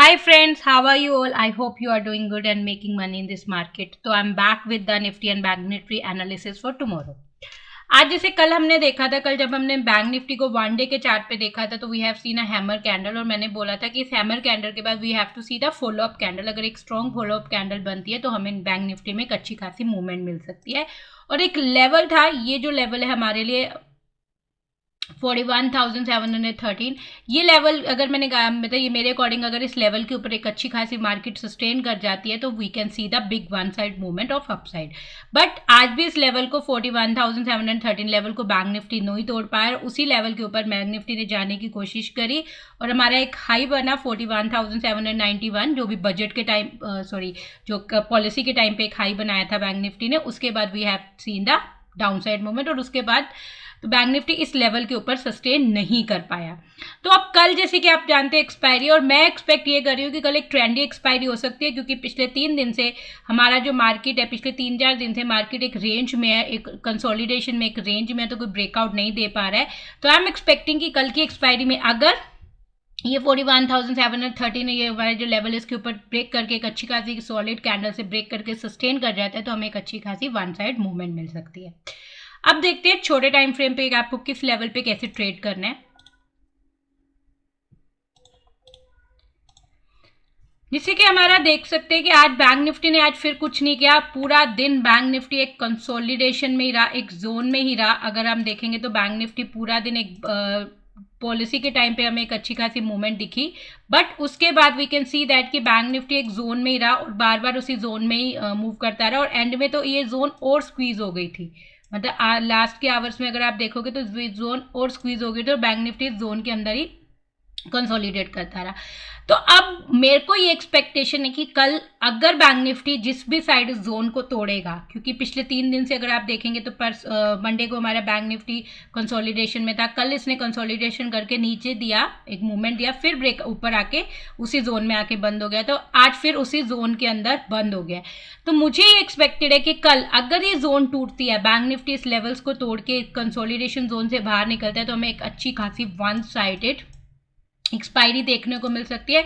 Hi friends, how are you all? I hope you are doing good and making money in this market. So I'm back with the Nifty and Bank Nifty analysis for tomorrow. आज जैसे कल हमने देखा था, कल जब हमने bank Nifty को वन डे के चार्ट पे देखा था तो we have seen a hammer candle और मैंने बोला था कि इस हैमर कैंडल के बाद we have to see the follow up candle. अगर एक स्ट्रॉन्ग फॉलो अप कैंडल बनती है तो हमें बैंक निफ्टी में एक अच्छी खासी मूवमेंट मिल सकती है। और एक लेवल था, ये जो लेवल है हमारे लिए 41,713, ये लेवल अगर मैंने कहा मतलब ये मेरे अकॉर्डिंग अगर इस लेवल के ऊपर एक अच्छी खासी मार्केट सस्टेन कर जाती है तो we can see the big one side movement of upside. But आज भी इस लेवल को 41,713 लेवल को बैंक निफ्टी नहीं तोड़ पाया और उसी लेवल के ऊपर बैंक निफ्टी ने जाने की कोशिश करी और हमारा एक हाई बना 41,791 जो भी बजट के टाइम जो पॉलिसी के टाइम पे एक हाई बनाया था बैंक निफ्टी ने। उसके बाद we have seen the down side movement और उसके बाद तो बैंक निफ्टी इस लेवल के ऊपर सस्टेन नहीं कर पाया। तो अब कल जैसे कि आप जानते हैं एक्सपायरी, और मैं एक्सपेक्ट ये कर रही हूँ कि कल एक ट्रेंडी एक्सपायरी हो सकती है क्योंकि पिछले 3 दिन से हमारा जो मार्केट है, पिछले 3-4 दिन से मार्केट एक रेंज में है, एक कंसोलिडेशन में, एक रेंज में है, तो कोई ब्रेकआउट नहीं दे पा रहा है। तो आई एम एक्सपेक्टिंग कि कल की एक्सपायरी में अगर ये 41,713 ये हमारा जो लेवल है इसके ऊपर ब्रेक करके एक अच्छी खासी सॉलिड कैंडल से ब्रेक करके सस्टेन कर जाता है तो हमें एक अच्छी खासी वन साइड मूवमेंट मिल सकती है। अब देखते हैं छोटे टाइम फ्रेम पे आपको किस लेवल पे कैसे ट्रेड करना है। जिससे कि हमारा देख सकते हैं कि आज बैंक निफ्टी ने आज फिर कुछ नहीं किया, पूरा दिन बैंक निफ्टी एक कंसोलिडेशन में ही रहा, एक जोन में ही रहा। अगर हम देखेंगे तो बैंक निफ्टी पूरा दिन एक पॉलिसी के टाइम पे हमें एक अच्छी खासी मूवमेंट दिखी, बट उसके बाद वी कैन सी दैट कि बैंक निफ्टी एक जोन में ही रहा और बार बार उसी जोन में ही मूव करता रहा और एंड में तो ये जोन और स्क्वीज हो गई थी। मतलब लास्ट के आवर्स में अगर आप देखोगे तो जोन और स्क्वीज हो गई थी और बैंक निफ्टी जोन के अंदर ही कंसोलिडेट करता रहा। तो अब मेरे को ये एक्सपेक्टेशन है कि कल अगर बैंक निफ्टी जिस भी साइड जोन को तोड़ेगा, क्योंकि पिछले 3 दिन से अगर आप देखेंगे तो मंडे को हमारा बैंक निफ्टी कंसोलिडेशन में था, कल इसने कंसोलिडेशन करके नीचे दिया, एक मूवमेंट दिया, फिर ब्रेक ऊपर आके उसी जोन में आके बंद हो गया, तो आज फिर उसी जोन के अंदर बंद हो गया। तो मुझे ये एक्सपेक्टेड है कि कल अगर ये जोन टूटती है, बैंक निफ्टी इस लेवल्स को तोड़ के कंसोलिडेशन जोन से बाहर निकलता है तो हमें एक अच्छी खासी वन साइडेड एक्सपायरी देखने को मिल सकती है।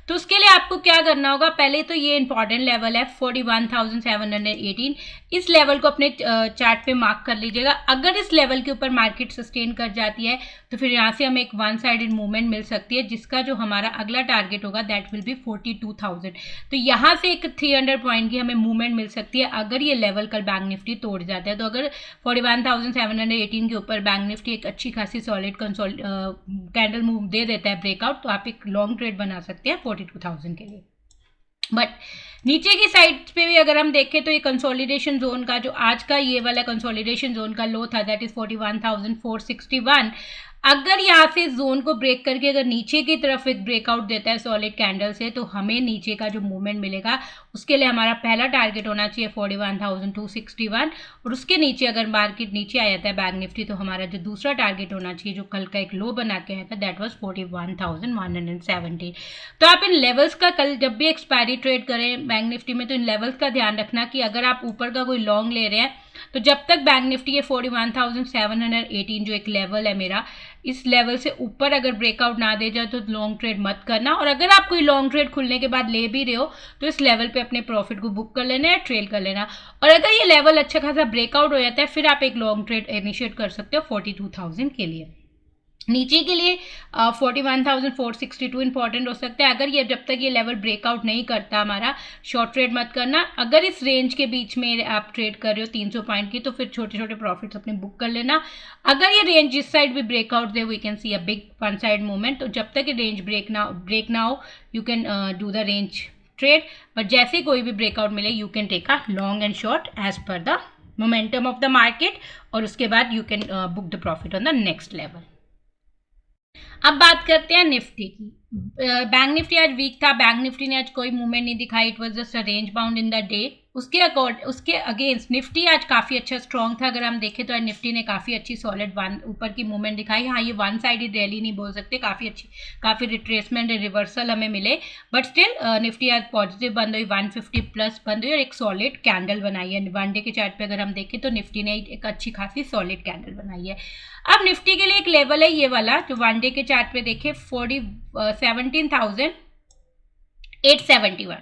तो उसके लिए आपको क्या करना होगा, पहले तो ये इंपॉर्टेंट लेवल है 41,718, इस लेवल को अपने चार्ट पे मार्क कर लीजिएगा। अगर इस लेवल के ऊपर मार्केट सस्टेन कर जाती है तो फिर यहाँ से हमें एक वन साइडेड मूवमेंट मिल सकती है जिसका जो हमारा अगला टारगेट होगा दैट विल बी 42,000। तो यहाँ से एक 300 पॉइंट की हमें मूवमेंट मिल सकती है अगर ये लेवल कल बैंक निफ्टी तोड़ जाता है। तो अगर 41,718 के ऊपर बैंक निफ्टी एक अच्छी खासी सॉलिड कैंडल मूव दे देता है ब्रेकआउट, तो आप एक लॉन्ग ट्रेड बना सकते हैं 42,000 के लिए। बट नीचे की साइड पे भी अगर हम देखें तो ये कंसोलिडेशन जोन का जो आज का ये वाला कंसोलिडेशन जोन का लो था दैट इज 41,461, अगर यहाँ से जोन को ब्रेक करके अगर नीचे की तरफ एक ब्रेकआउट देता है सॉलिड कैंडल से तो हमें नीचे का जो मूवमेंट मिलेगा उसके लिए हमारा पहला टारगेट होना चाहिए 41,261 और उसके नीचे अगर मार्केट नीचे आ जाता है बैंक निफ्टी तो हमारा जो दूसरा टारगेट होना चाहिए जो कल का एक लो बना के आया था दैट वाज 41,170। तो आप इन लेवल्स का कल जब भी एक्सपायरी ट्रेड करें बैंक निफ्टी में तो इन लेवल्स का ध्यान रखना कि अगर आप ऊपर का कोई लॉन्ग ले रहे हैं तो जब तक बैंक निफ्टी ये 41,718 जो एक लेवल है मेरा, इस लेवल से ऊपर अगर ब्रेकआउट ना दे जाए तो लॉन्ग ट्रेड मत करना। और अगर आप कोई लॉन्ग ट्रेड खुलने के बाद ले भी रहे हो तो इस लेवल पे अपने प्रॉफिट को बुक कर लेना या ट्रेल कर लेना। और अगर ये लेवल अच्छा खासा ब्रेकआउट हो जाता है फिर आप एक लॉन्ग ट्रेड इनिशिएट कर सकते हो 42,000 के लिए। नीचे के लिए 41,462 इंपॉर्टेंट हो सकता है। अगर ये जब तक ये लेवल ब्रेकआउट नहीं करता हमारा शॉर्ट ट्रेड मत करना। अगर इस रेंज के बीच में आप ट्रेड कर रहे हो 300 पॉइंट की तो फिर छोटे छोटे प्रॉफिट्स अपने बुक कर लेना। अगर ये रेंज जिस साइड भी ब्रेकआउट दे we can see a big one side movement, तो जब तक ये रेंज ब्रेक ना हो you can do the range trade, but जैसे कोई भी ब्रेकआउट मिले you can take a long and short as per the momentum of the market और उसके बाद you can book the profit on the next level. अब बात करते हैं निफ्टी की। बैंक निफ्टी आज वीक था, बैंक निफ्टी ने आज कोई मूवमेंट नहीं दिखाई, it was just a range bound in the day. उसके अगेंस्ट निफ्टी आज काफ़ी अच्छा स्ट्रॉन्ग था। अगर हम देखें तो आज निफ्टी ने काफ़ी अच्छी सॉलिड वन ऊपर की मूवमेंट दिखाई। हाँ, ये वन साइडेड रैली नहीं बोल सकते, काफ़ी अच्छी काफ़ी रिट्रेसमेंट रिवर्सल हमें मिले, बट स्टिल निफ्टी आज पॉजिटिव बंद हुई, 150 प्लस बंद हुई और एक सॉलिड कैंडल बनाई है। वन डे के चार्ट पे अगर हम देखें तो निफ्टी ने एक अच्छी खासी सॉलिड कैंडल बनाई है। अब निफ्टी के लिए एक लेवल है ये वाला जो वन डे के चार्ट पे देखें 17,000 871।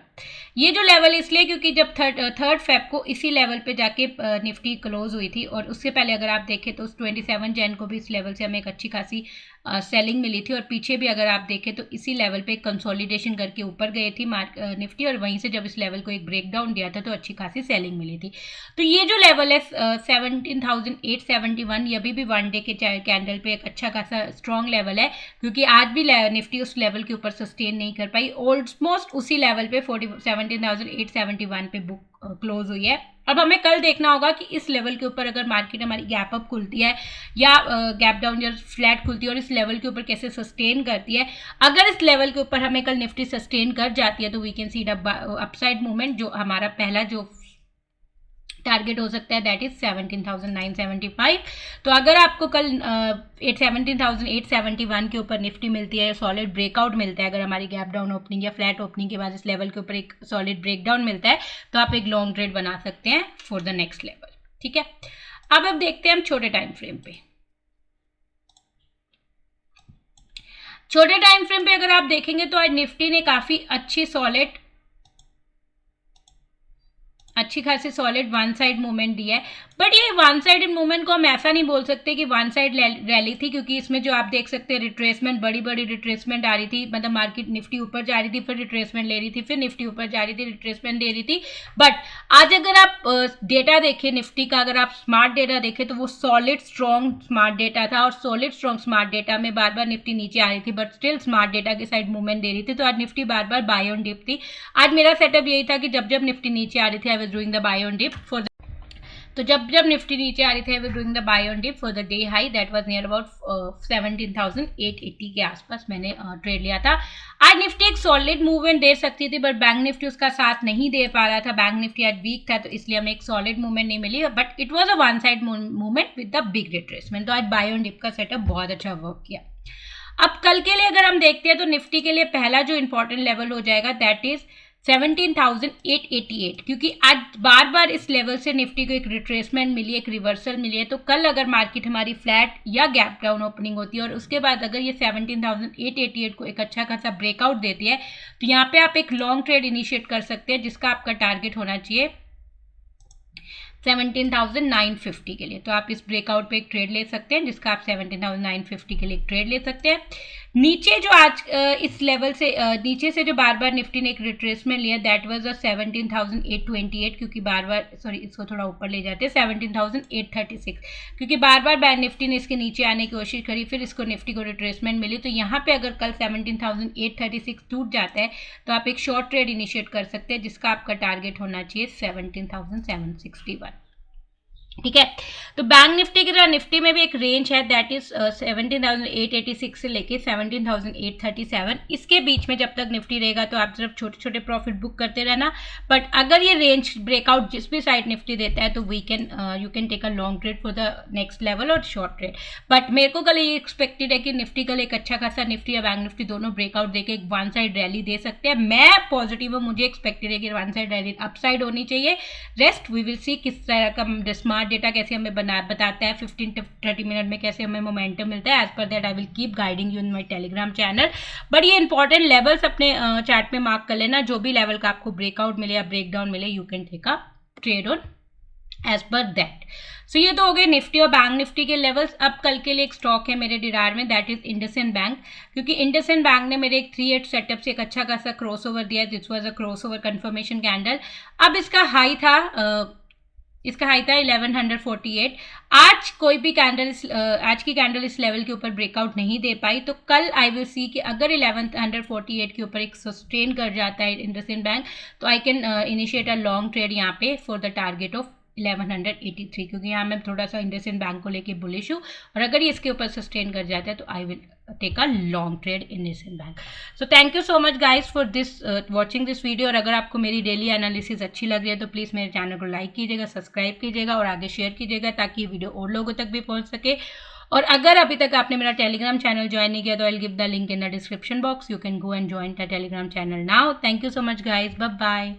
ये जो लेवल इसलिए क्योंकि जब थर्ड फेब को इसी लेवल पे जाके निफ्टी क्लोज हुई थी, और उससे पहले अगर आप देखें तो 27 जैन को भी इस लेवल से हमें एक अच्छी खासी सेलिंग मिली थी, और पीछे भी अगर आप देखें तो इसी लेवल पे कंसोलिडेशन करके ऊपर गई थी निफ्टी, और वहीं से जब इस लेवल को एक ब्रेकडाउन दिया था तो अच्छी खासी सेलिंग मिली थी। तो ये जो लेवल है 17,871, ये भी 1 डे के कैंडल पे एक अच्छा खासा स्ट्रॉन्ग लेवल है, क्योंकि आज भी निफ्टी उस लेवल के ऊपर सस्टेन नहीं कर पाई, ऑलमोस्ट उसी लेवल पे 17,871 पे बुक क्लोज हुई है। अब हमें कल देखना होगा कि इस लेवल के ऊपर अगर मार्केट हमारी गैप अप खुलती है या गैप डाउन या फ्लैट खुलती है और इस लेवल के ऊपर कैसे सस्टेन करती है। अगर इस लेवल के ऊपर हमें कल निफ्टी सस्टेन कर जाती है तो we can see upside movement, जो हमारा पहला जो टारगेट हो सकता है दैट इज 17,975। तो अगर आपको कल 17,871 के ऊपर निफ्टी मिलती है, सॉलिड ब्रेकआउट मिलता है, अगर हमारी गैप डाउन ओपनिंग या फ्लैट ओपनिंग के बाद इस लेवल के ऊपर एक सॉलिड ब्रेकडाउन मिलता है, तो आप एक लॉन्ग ट्रेड बना सकते हैं फॉर द नेक्स्ट लेवल। ठीक है, अब देखते हैं हम छोटे टाइम फ्रेम पे। छोटे टाइम फ्रेम पे अगर आप देखेंगे तो आज निफ्टी ने काफी अच्छी खासी सॉलिड वन साइड मूवमेंट दी है, बट ये वन साइड मूवमेंट को हम ऐसा नहीं बोल सकते कि वन साइड रैली थी, क्योंकि इसमें जो आप देख सकते हैं रिट्रेसमेंट, बड़ी बड़ी रिट्रेसमेंट आ रही थी, मतलब मार्केट निफ्टी ऊपर जा रही थी, फिर रिट्रेसमेंट ले रही थी, फिर निफ्टी ऊपर जा रही थी, रिट्रेसमेंट दे रही थी। बट आज अगर आप डेटा देखें निफ्टी का, अगर आप स्मार्ट डेटा देखें तो वो सॉलिड स्ट्रॉन्ग स्मार्ट डेटा था, और सॉलिड स्ट्रॉन्ग स्मार्ट डेटा में बार बार निफ्टी नीचे आ रही थी, बट स्टिल स्मार्ट डेटा की साइड मूवमेंट दे रही थी। तो आज निफ्टी बार बार बाय ऑन डिप थी। आज मेरा सेटअप यही था कि जब जब निफ्टी नीचे आ रही थी I was doing the buy on dip for, तो जब निफ्टी नीचे आ रही थी I was doing the buy on dip for the day high, that was near about 17,880 के आसपास मैंने ट्रेड लिया था। आज निफ्टी एक सॉलिड मूवमेंट दे सकती थी, बट बैंक निफ्टी उसका साथ नहीं दे पा रहा था। बैंक निफ्टी आज वीक था, तो इसलिए हमें एक सॉलिड मूवमेंट नहीं मिली, but it was a one side movement with the big retracement. तो आज बाय ऑन डिप का सेटअप बहुत अच्छा वर्क किया। अब कल के लिए अगर हम देखते हैं तो निफ्टी के लिए पहला जो इंपॉर्टेंट लेवल हो जाएगा दैट इज 17,888, क्योंकि आज बार बार इस लेवल से निफ्टी को एक रिट्रेसमेंट मिली, एक रिवर्सल मिली है। तो कल अगर मार्केट हमारी फ्लैट या गैप डाउन ओपनिंग होती है और उसके बाद अगर ये 17,888 को एक अच्छा खासा ब्रेकआउट देती है, तो यहाँ पे आप एक लॉन्ग ट्रेड इनिशिएट कर सकते हैं, जिसका आपका टारगेट होना चाहिए 17,950 के लिए। तो आप इस ब्रेकआउट पे एक ट्रेड ले सकते हैं, जिसका आप 17,950 के लिए एक ट्रेड ले सकते हैं। नीचे जो आज इस लेवल से नीचे से जो बार बार निफ्टी ने एक रिट्रेसमेंट लिया दैट वाज 17,828, क्योंकि बार बार इसको थोड़ा ऊपर ले जाते हैं 17,836, क्योंकि बार बार बैंक निफ्टी ने इसके नीचे आने की कोशिश करी, फिर इसको निफ्टी को रिट्रेसमेंट मिली। तो यहाँ पे अगर कल 17,836 टूट जाता है तो आप एक शॉर्ट ट्रेड इनिशिएट कर सकते हैं, जिसका आपका टारगेट होना चाहिए 17,761। ठीक है, तो बैंक निफ्टी की तरह निफ्टी में भी एक रेंज है दैट इज 17,886 से लेके 17,837। इसके बीच में जब तक निफ्टी रहेगा तो आप सिर्फ छोटे छोटे प्रॉफिट बुक करते रहना, बट अगर ये रेंज ब्रेकआउट जिस भी साइड निफ्टी देता है तो you can take a long trade for the next level और शॉर्ट ट्रेड। बट मेरे को कल ये एक्सपेक्टेड है कि निफ्टी कल एक अच्छा खासा निफ्टी या बैंक निफ्टी दोनों ब्रेकआउट देके एक वन साइड रैली दे सकते हैं। मैं पॉजिटिव हूँ, मुझे एक्सपेक्टेड है कि वन साइड रैली अपसाइड होनी चाहिए। रेस्ट वी विल सी किस तरह का स्मार्ट डेटा कैसे हमें बताता है 15-30 मिनट में कैसे हमें मोमेंटम मिलता है। एज पर that I will keep guiding you in my Telegram channel. But ये इंपॉर्टेंट लेवल्स अपने चार्ट में मार्क कर लेना, जो भी लेवल का आपको ब्रेकआउट मिले या ब्रेकडाउन मिले you can take a trade on edge पर दैट। सो ये तो हो गए निफ्टी और बैंक निफ्टी के लेवल्स। अब कल के लिए एक स्टॉक है मेरे डिरार में दैट इज इंडसइंड बैंक, क्योंकि इंडसइंड बैंक ने मेरे एक 3-8 सेटअप से एक अच्छा खासा क्रॉसओवर दिया। This was a crossover confirmation candle. अब इसका हाई था 1148। आज कोई भी कैंडल आज की कैंडल इस लेवल के ऊपर ब्रेकआउट नहीं दे पाई, तो कल आई विल सी कि अगर 1148 के ऊपर एक सस्टेन कर जाता है इंडसइंड बैंक तो I can initiate a long trade यहाँ पे फॉर द टारगेट ऑफ 1183, क्योंकि यहाँ मैं थोड़ा सा इंडसइंड बैंक को लेके बुलिश हूँ, और अगर ये इसके ऊपर सस्टेन कर जाता है तो I will take a long trade in IndusInd bank. So thank you so much guys for this watching this video. और अगर आपको मेरी डेली एनालिसिस अच्छी लग रही है तो प्लीज़ मेरे चैनल को लाइक कीजिएगा, सब्सक्राइब कीजिएगा और आगे शेयर कीजिएगा, ताकि ये वीडियो और लोगों तक भी पहुँच सके। और अगर अभी तक आपने मेरा टेलीग्राम चैनल ज्वाइन नहीं किया तो I will give the link in the description box. You can go and join the Telegram channel now. Thank you so much guys, bye bye.